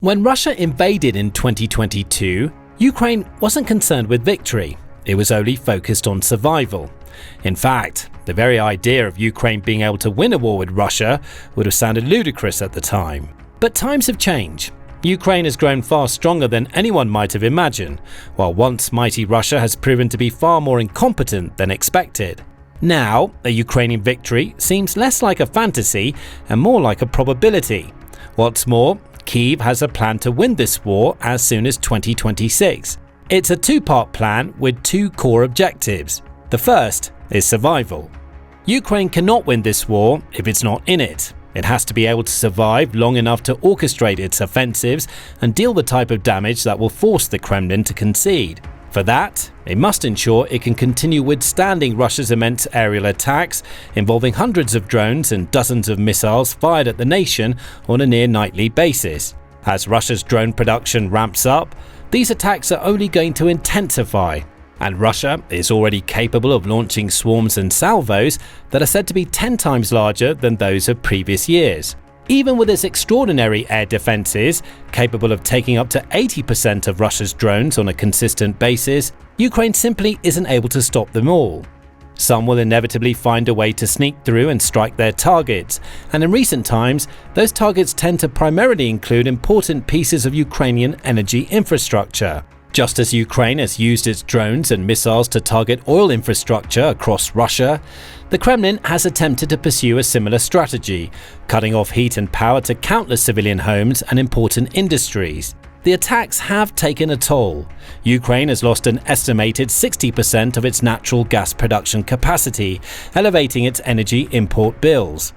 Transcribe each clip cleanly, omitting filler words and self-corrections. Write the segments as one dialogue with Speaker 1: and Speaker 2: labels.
Speaker 1: When Russia invaded in 2022, Ukraine wasn't concerned with victory. It was only focused on survival. In fact, the very idea of Ukraine being able to win a war with Russia would have sounded ludicrous at the time. But times have changed. Ukraine has grown far stronger than anyone might have imagined, while once mighty Russia has proven to be far more incompetent than expected. Now, a Ukrainian victory seems less like a fantasy and more like a probability. What's more, Kyiv has a plan to win this war as soon as 2026. It's a two-part plan with two core objectives. The first is survival. Ukraine cannot win this war if it's not in it. It has to be able to survive long enough to orchestrate its offensives and deal the type of damage that will force the Kremlin to concede. For that, it must ensure it can continue withstanding Russia's immense aerial attacks, involving hundreds of drones and dozens of missiles fired at the nation on a near-nightly basis. As Russia's drone production ramps up, these attacks are only going to intensify, and Russia is already capable of launching swarms and salvos that are said to be 10 times larger than those of previous years. Even with its extraordinary air defenses, capable of taking up to 80% of Russia's drones on a consistent basis, Ukraine simply isn't able to stop them all. Some will inevitably find a way to sneak through and strike their targets, and in recent times, those targets tend to primarily include important pieces of Ukrainian energy infrastructure. Just as Ukraine has used its drones and missiles to target oil infrastructure across Russia, the Kremlin has attempted to pursue a similar strategy, cutting off heat and power to countless civilian homes and important industries. The attacks have taken a toll. Ukraine has lost an estimated 60% of its natural gas production capacity, elevating its energy import bills.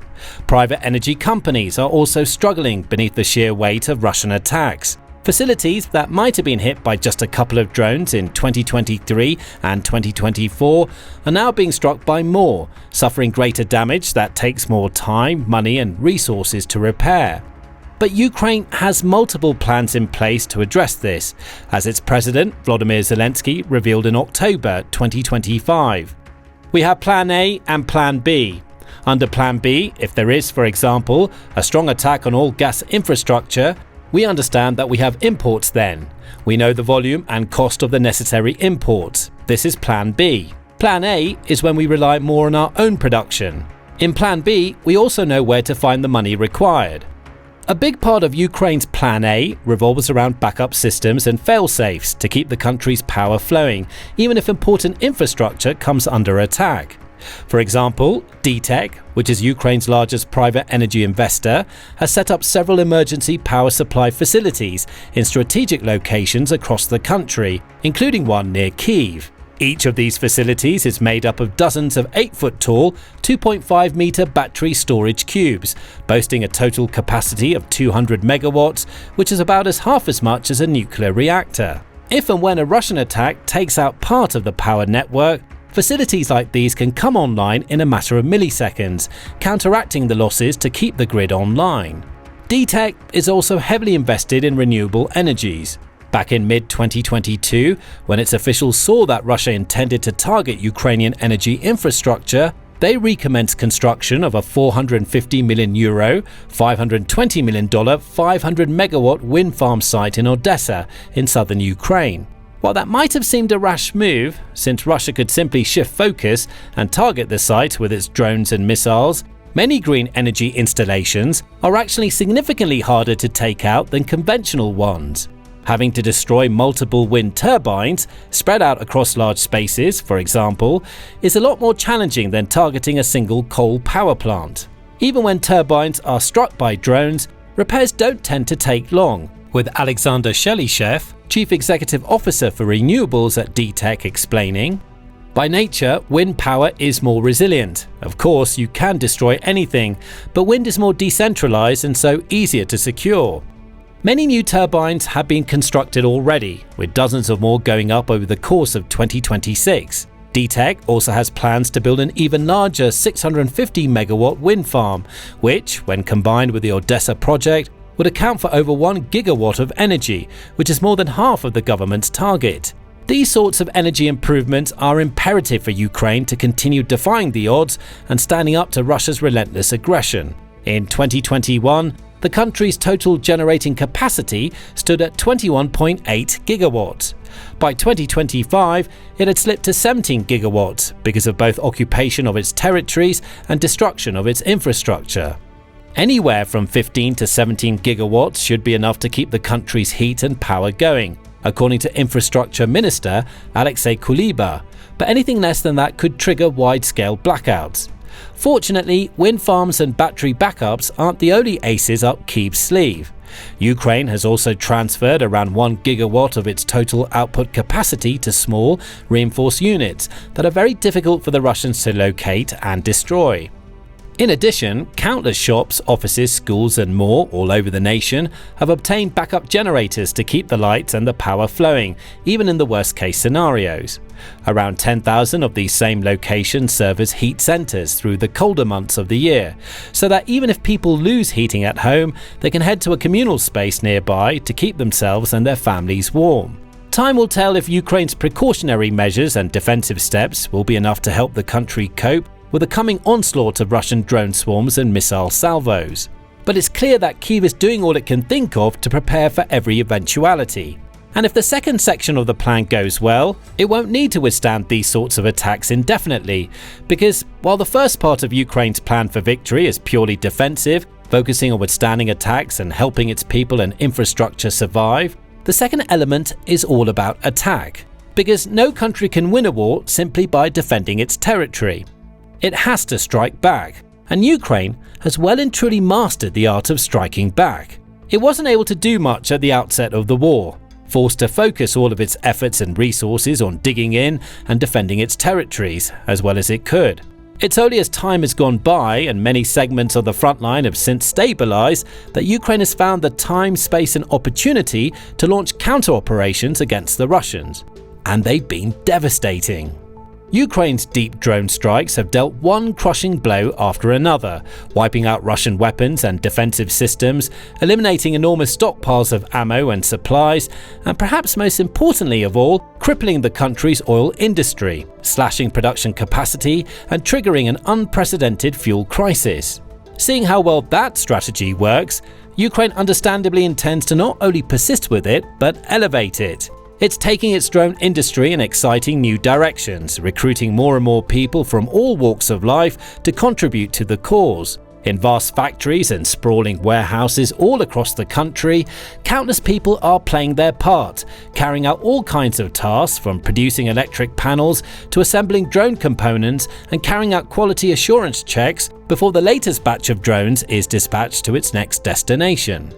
Speaker 1: Private energy companies are also struggling beneath the sheer weight of Russian attacks. Facilities that might have been hit by just a couple of drones in 2023 and 2024 are now being struck by more, suffering greater damage that takes more time, money and resources to repair. But Ukraine has multiple plans in place to address this, as its president, Volodymyr Zelensky, revealed in October 2025. We have Plan A and Plan B. Under Plan B, if there is, for example, a strong attack on all gas infrastructure, we understand that we have imports then. We know the volume and cost of the necessary imports. This is Plan B. Plan A is when we rely more on our own production. In Plan B, we also know where to find the money required. A big part of Ukraine's Plan A revolves around backup systems and fail-safes to keep the country's power flowing, even if important infrastructure comes under attack. For example, DTEK, which is Ukraine's largest private energy investor, has set up several emergency power supply facilities in strategic locations across the country, including one near Kyiv. Each of these facilities is made up of dozens of 8-foot-tall, 2.5-meter battery storage cubes, boasting a total capacity of 200 megawatts, which is about half as much as a nuclear reactor. If and when a Russian attack takes out part of the power network, facilities like these can come online in a matter of milliseconds, counteracting the losses to keep the grid online. DTEK is also heavily invested in renewable energies. Back in mid-2022, when its officials saw that Russia intended to target Ukrainian energy infrastructure, they recommenced construction of a €450 million, $520 million, 500-megawatt wind farm site in Odessa in southern Ukraine. While that might have seemed a rash move, since Russia could simply shift focus and target the site with its drones and missiles, many green energy installations are actually significantly harder to take out than conventional ones. Having to destroy multiple wind turbines spread out across large spaces, for example, is a lot more challenging than targeting a single coal power plant. Even when turbines are struck by drones, repairs don't tend to take long, with Alexander Shelyshev, Chief Executive Officer for Renewables at DTEK, explaining, "By nature, wind power is more resilient. Of course, you can destroy anything, but wind is more decentralized and so easier to secure. Many new turbines have been constructed already, with dozens of more going up over the course of 2026. DTEK also has plans to build an even larger 650-megawatt wind farm, which, when combined with the Odessa project, would account for over 1 gigawatt of energy, which is more than half of the government's target. These sorts of energy improvements are imperative for Ukraine to continue defying the odds and standing up to Russia's relentless aggression. In 2021, The country's total generating capacity stood at 21.8 gigawatts. By 2025, it had slipped to 17 gigawatts because of both occupation of its territories and destruction of its infrastructure. Anywhere from 15 to 17 gigawatts should be enough to keep the country's heat and power going, according to Infrastructure Minister Alexei Kuleba, but anything less than that could trigger wide-scale blackouts. Fortunately, wind farms and battery backups aren't the only aces up Kyiv's sleeve. Ukraine has also transferred around 1 gigawatt of its total output capacity to small, reinforced units that are very difficult for the Russians to locate and destroy. In addition, countless shops, offices, schools and more all over the nation have obtained backup generators to keep the lights and the power flowing, even in the worst-case scenarios. Around 10,000 of these same locations serve as heat centres through the colder months of the year, so that even if people lose heating at home, they can head to a communal space nearby to keep themselves and their families warm. Time will tell if Ukraine's precautionary measures and defensive steps will be enough to help the country cope with the coming onslaught of Russian drone swarms and missile salvos. But it's clear that Kyiv is doing all it can think of to prepare for every eventuality. And if the second section of the plan goes well, it won't need to withstand these sorts of attacks indefinitely, because while the first part of Ukraine's plan for victory is purely defensive, focusing on withstanding attacks and helping its people and infrastructure survive, the second element is all about attack, because no country can win a war simply by defending its territory. It has to strike back, and Ukraine has well and truly mastered the art of striking back. It wasn't able to do much at the outset of the war, forced to focus all of its efforts and resources on digging in and defending its territories as well as it could. It's only as time has gone by and many segments of the front line have since stabilised that Ukraine has found the time, space and opportunity to launch counter-operations against the Russians. And they've been devastating. Ukraine's deep drone strikes have dealt one crushing blow after another, wiping out Russian weapons and defensive systems, eliminating enormous stockpiles of ammo and supplies, and perhaps most importantly of all, crippling the country's oil industry, slashing production capacity and triggering an unprecedented fuel crisis. Seeing how well that strategy works, Ukraine understandably intends to not only persist with it, but elevate it. It's taking its drone industry in exciting new directions, recruiting more and more people from all walks of life to contribute to the cause. In vast factories and sprawling warehouses all across the country, countless people are playing their part, carrying out all kinds of tasks from producing electric panels to assembling drone components and carrying out quality assurance checks before the latest batch of drones is dispatched to its next destination.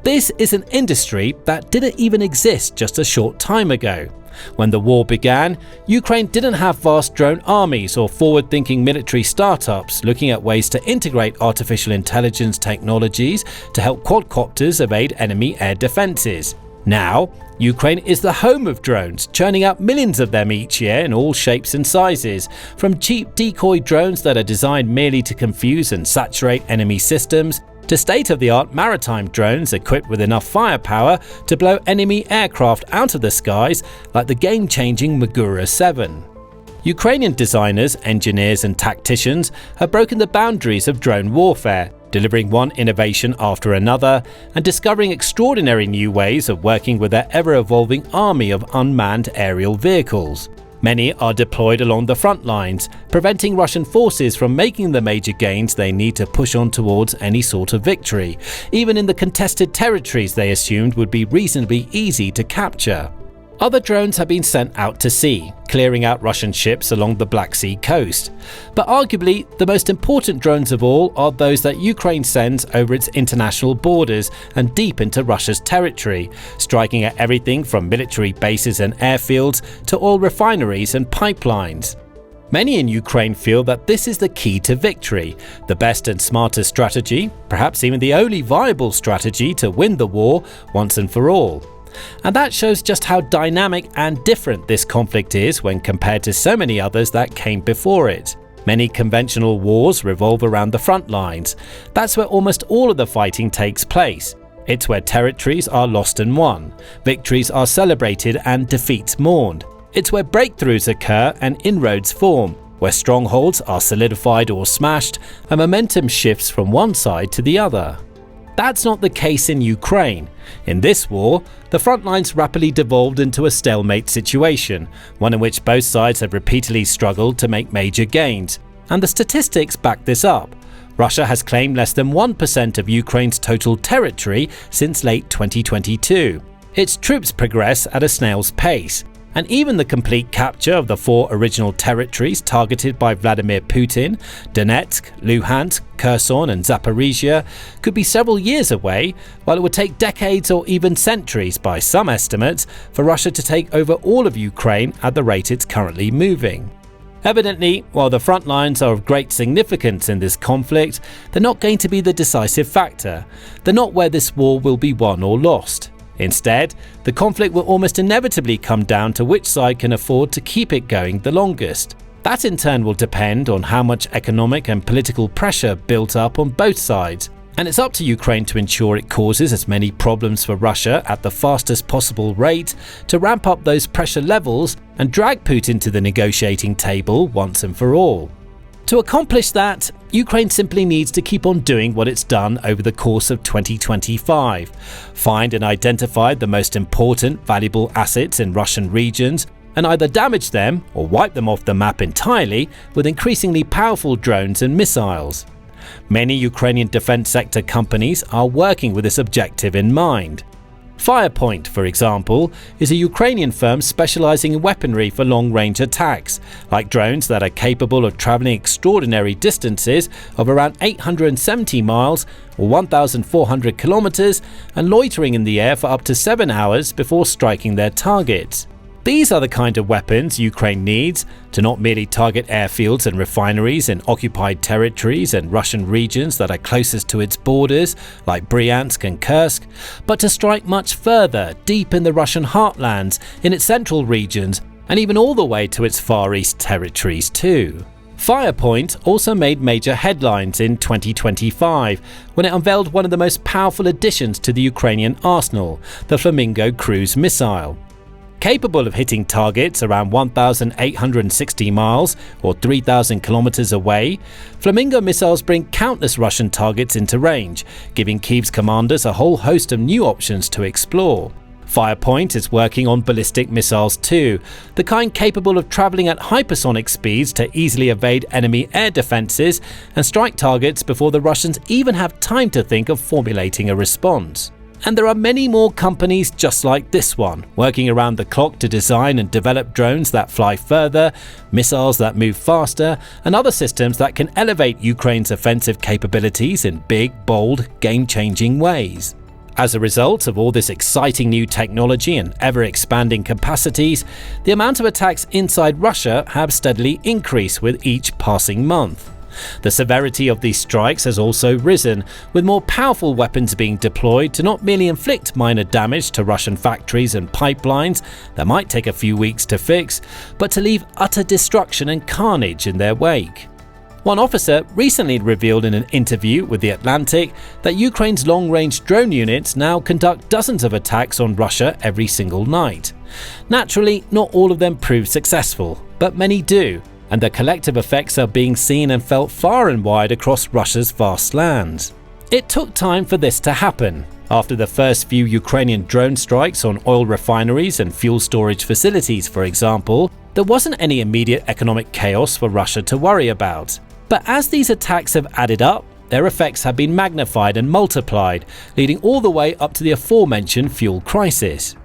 Speaker 1: This is an industry that didn't even exist just a short time ago. When the war began, Ukraine didn't have vast drone armies or forward-thinking military startups looking at ways to integrate artificial intelligence technologies to help quadcopters evade enemy air defenses. Now, Ukraine is the home of drones, churning out millions of them each year in all shapes and sizes, from cheap decoy drones that are designed merely to confuse and saturate enemy systems, to state-of-the-art maritime drones equipped with enough firepower to blow enemy aircraft out of the skies like the game-changing Magura 7. Ukrainian designers, engineers and tacticians have broken the boundaries of drone warfare, delivering one innovation after another and discovering extraordinary new ways of working with their ever-evolving army of unmanned aerial vehicles. Many are deployed along the front lines, preventing Russian forces from making the major gains they need to push on towards any sort of victory, even in the contested territories they assumed would be reasonably easy to capture. Other drones have been sent out to sea, clearing out Russian ships along the Black Sea coast. But arguably, the most important drones of all are those that Ukraine sends over its international borders and deep into Russia's territory, striking at everything from military bases and airfields to oil refineries and pipelines. Many in Ukraine feel that this is the key to victory, the best and smartest strategy, perhaps even the only viable strategy to win the war once and for all. And that shows just how dynamic and different this conflict is when compared to so many others that came before it. Many conventional wars revolve around the front lines. That's where almost all of the fighting takes place. It's where territories are lost and won, victories are celebrated and defeats mourned. It's where breakthroughs occur and inroads form, where strongholds are solidified or smashed and momentum shifts from one side to the other. That's not the case in Ukraine. In this war, the front lines rapidly devolved into a stalemate situation, one in which both sides have repeatedly struggled to make major gains. And the statistics back this up. Russia has claimed less than 1% of Ukraine's total territory since late 2022. Its troops progress at a snail's pace, and even the complete capture of the 4 original territories targeted by Vladimir Putin, Donetsk, Luhansk, Kherson and Zaporizhia, could be several years away, while it would take decades or even centuries by some estimates for Russia to take over all of Ukraine at the rate it's currently moving. Evidently, while the front lines are of great significance in this conflict, they're not going to be the decisive factor. They're not where this war will be won or lost. Instead, the conflict will almost inevitably come down to which side can afford to keep it going the longest. That in turn will depend on how much economic and political pressure built up on both sides. And it's up to Ukraine to ensure it causes as many problems for Russia at the fastest possible rate to ramp up those pressure levels and drag Putin to the negotiating table once and for all. To accomplish that, Ukraine simply needs to keep on doing what it's done over the course of 2025. Find and identify the most important, valuable assets in Russian regions and either damage them or wipe them off the map entirely with increasingly powerful drones and missiles. Many Ukrainian defense sector companies are working with this objective in mind. Firepoint, for example, is a Ukrainian firm specializing in weaponry for long-range attacks, like drones that are capable of traveling extraordinary distances of around 870 miles or 1,400 kilometers and loitering in the air for up to 7 hours before striking their targets. These are the kind of weapons Ukraine needs to not merely target airfields and refineries in occupied territories and Russian regions that are closest to its borders, like Bryansk and Kursk, but to strike much further, deep in the Russian heartlands, in its central regions, and even all the way to its Far East territories too. Firepoint also made major headlines in 2025 when it unveiled one of the most powerful additions to the Ukrainian arsenal, the Flamingo cruise missile. Capable of hitting targets around 1,860 miles or 3,000 kilometers away, Flamingo missiles bring countless Russian targets into range, giving Kyiv's commanders a whole host of new options to explore. Firepoint is working on ballistic missiles too, the kind capable of traveling at hypersonic speeds to easily evade enemy air defenses and strike targets before the Russians even have time to think of formulating a response. And there are many more companies just like this one, working around the clock to design and develop drones that fly further, missiles that move faster, and other systems that can elevate Ukraine's offensive capabilities in big, bold, game-changing ways. As a result of all this exciting new technology and ever-expanding capacities, the amount of attacks inside Russia have steadily increased with each passing month. The severity of these strikes has also risen, with more powerful weapons being deployed to not merely inflict minor damage to Russian factories and pipelines that might take a few weeks to fix, but to leave utter destruction and carnage in their wake. One officer recently revealed in an interview with The Atlantic that Ukraine's long-range drone units now conduct dozens of attacks on Russia every single night. Naturally, not all of them prove successful, but many do, and their collective effects are being seen and felt far and wide across Russia's vast lands. It took time for this to happen. After the first few Ukrainian drone strikes on oil refineries and fuel storage facilities, for example, there wasn't any immediate economic chaos for Russia to worry about. But as these attacks have added up, their effects have been magnified and multiplied, leading all the way up to the aforementioned fuel crisis.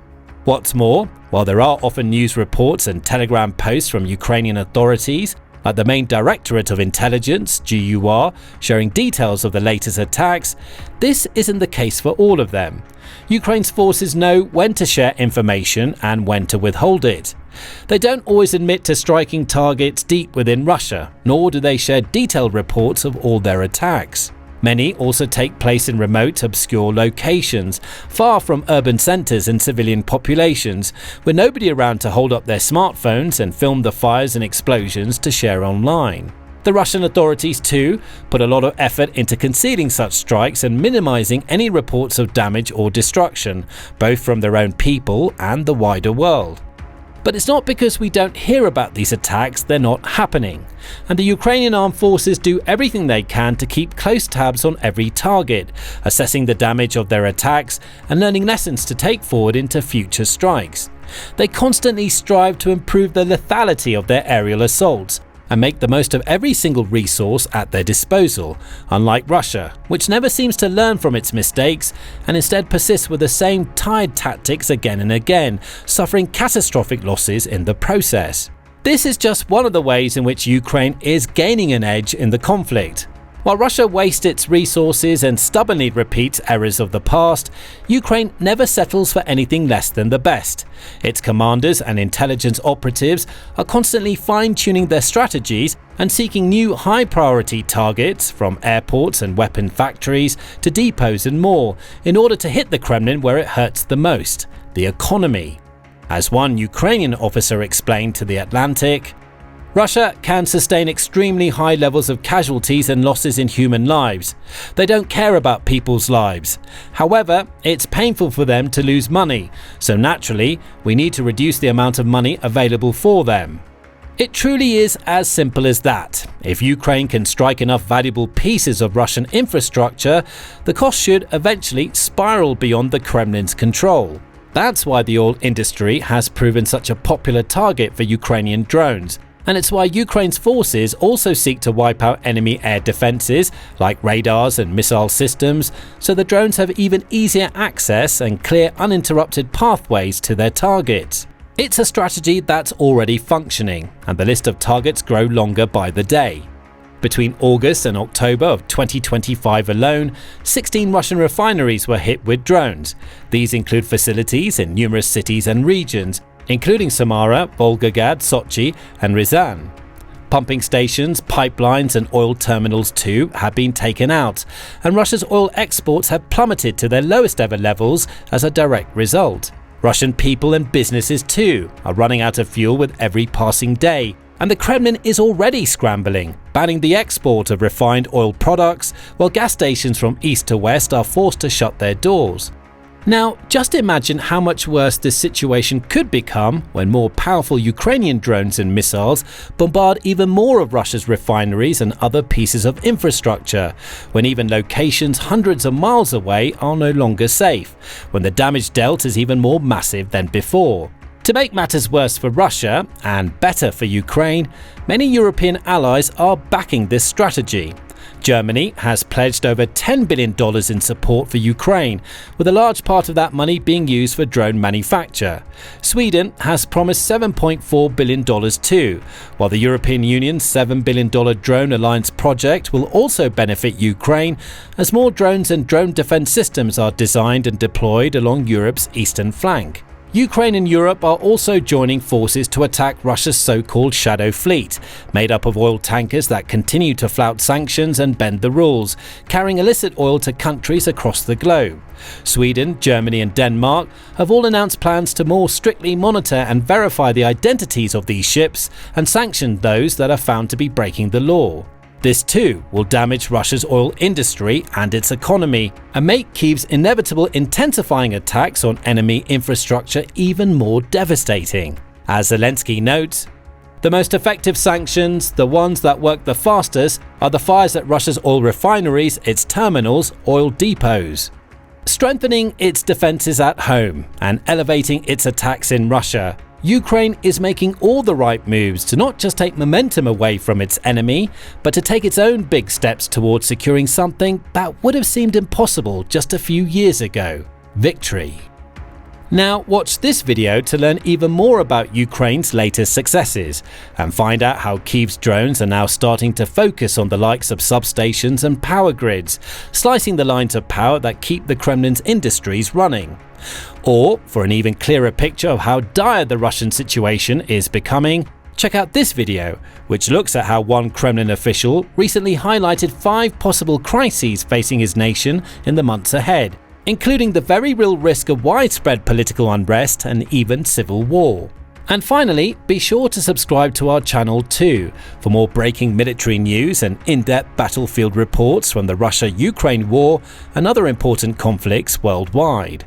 Speaker 1: What's more, while there are often news reports and telegram posts from Ukrainian authorities, like the main Directorate of Intelligence, GUR, sharing details of the latest attacks, this isn't the case for all of them. Ukraine's forces know when to share information and when to withhold it. They don't always admit to striking targets deep within Russia, nor do they share detailed reports of all their attacks. Many also take place in remote, obscure locations, far from urban centres and civilian populations, with nobody around to hold up their smartphones and film the fires and explosions to share online. The Russian authorities, too, put a lot of effort into concealing such strikes and minimising any reports of damage or destruction, both from their own people and the wider world. But it's not because we don't hear about these attacks, they're not happening. And the Ukrainian armed forces do everything they can to keep close tabs on every target, assessing the damage of their attacks and learning lessons to take forward into future strikes. They constantly strive to improve the lethality of their aerial assaults and make the most of every single resource at their disposal, unlike Russia, which never seems to learn from its mistakes and instead persists with the same tired tactics again and again, suffering catastrophic losses in the process. This is just one of the ways in which Ukraine is gaining an edge in the conflict. While Russia wastes its resources and stubbornly repeats errors of the past, Ukraine never settles for anything less than the best. Its commanders and intelligence operatives are constantly fine-tuning their strategies and seeking new high-priority targets, from airports and weapon factories to depots and more, in order to hit the Kremlin where it hurts the most: the economy. As one Ukrainian officer explained to The Atlantic, Russia can sustain extremely high levels of casualties and losses in human lives. They don't care about people's lives. However, it's painful for them to lose money, so naturally, we need to reduce the amount of money available for them. It truly is as simple as that. If Ukraine can strike enough valuable pieces of Russian infrastructure, the cost should eventually spiral beyond the Kremlin's control. That's why the oil industry has proven such a popular target for Ukrainian drones. And it's why Ukraine's forces also seek to wipe out enemy air defenses like radars and missile systems, so the drones have even easier access and clear uninterrupted pathways to their targets. It's a strategy that's already functioning, and the list of targets grow longer by the day. Between August and October of 2025 alone, 16 Russian refineries were hit with drones. These include facilities in numerous cities and regions, including Samara, Volgograd, Sochi and Ryazan. Pumping stations, pipelines and oil terminals too have been taken out, and Russia's oil exports have plummeted to their lowest ever levels as a direct result. Russian people and businesses too are running out of fuel with every passing day, and the Kremlin is already scrambling, banning the export of refined oil products, while gas stations from east to west are forced to shut their doors. Now, just imagine how much worse this situation could become when more powerful Ukrainian drones and missiles bombard even more of Russia's refineries and other pieces of infrastructure, when even locations hundreds of miles away are no longer safe, when the damage dealt is even more massive than before. To make matters worse for Russia, and better for Ukraine, many European allies are backing this strategy. Germany has pledged over $10 billion in support for Ukraine, with a large part of that money being used for drone manufacture. Sweden has promised $7.4 billion too, while the European Union's $7 billion Drone Alliance project will also benefit Ukraine, as more drones and drone defense systems are designed and deployed along Europe's eastern flank. Ukraine and Europe are also joining forces to attack Russia's so-called shadow fleet, made up of oil tankers that continue to flout sanctions and bend the rules, carrying illicit oil to countries across the globe. Sweden, Germany and Denmark have all announced plans to more strictly monitor and verify the identities of these ships and sanction those that are found to be breaking the law. This too will damage Russia's oil industry and its economy, and make Kyiv's inevitable intensifying attacks on enemy infrastructure even more devastating. As Zelensky notes, the most effective sanctions, the ones that work the fastest, are the fires at Russia's oil refineries, its terminals, oil depots. Strengthening its defenses at home and elevating its attacks in Russia, Ukraine is making all the right moves to not just take momentum away from its enemy, but to take its own big steps towards securing something that would have seemed impossible just a few years ago: victory. Now watch this video to learn even more about Ukraine's latest successes, and find out how Kyiv's drones are now starting to focus on the likes of substations and power grids, slicing the lines of power that keep the Kremlin's industries running. Or, for an even clearer picture of how dire the Russian situation is becoming, check out this video, which looks at how one Kremlin official recently highlighted 5 possible crises facing his nation in the months ahead, including the very real risk of widespread political unrest and even civil war. And finally, be sure to subscribe to our channel too, for more breaking military news and in-depth battlefield reports from the Russia-Ukraine war and other important conflicts worldwide.